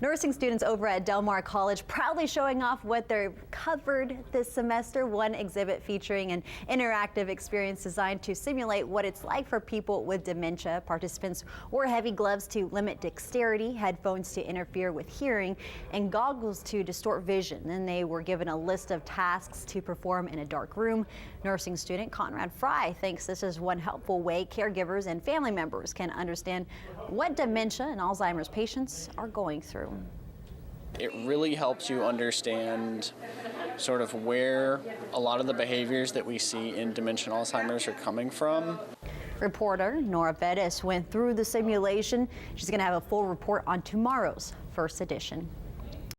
Nursing students over at Del Mar College proudly showing off what they've covered this semester. One exhibit featuring an interactive experience designed to simulate what it's like for people with dementia. Participants wore heavy gloves to limit dexterity, headphones to interfere with hearing, and goggles to distort vision. Then they were given a list of tasks to perform in a dark room. Nursing student Conrad Fry thinks this is one helpful way caregivers and family members can understand what dementia and Alzheimer's patients are going through. It really helps you understand sort of where a lot of the behaviors that we see in dementia and Alzheimer's are coming from. Reporter Nora Bettis went through the simulation. She's going to have a full report on tomorrow's First Edition.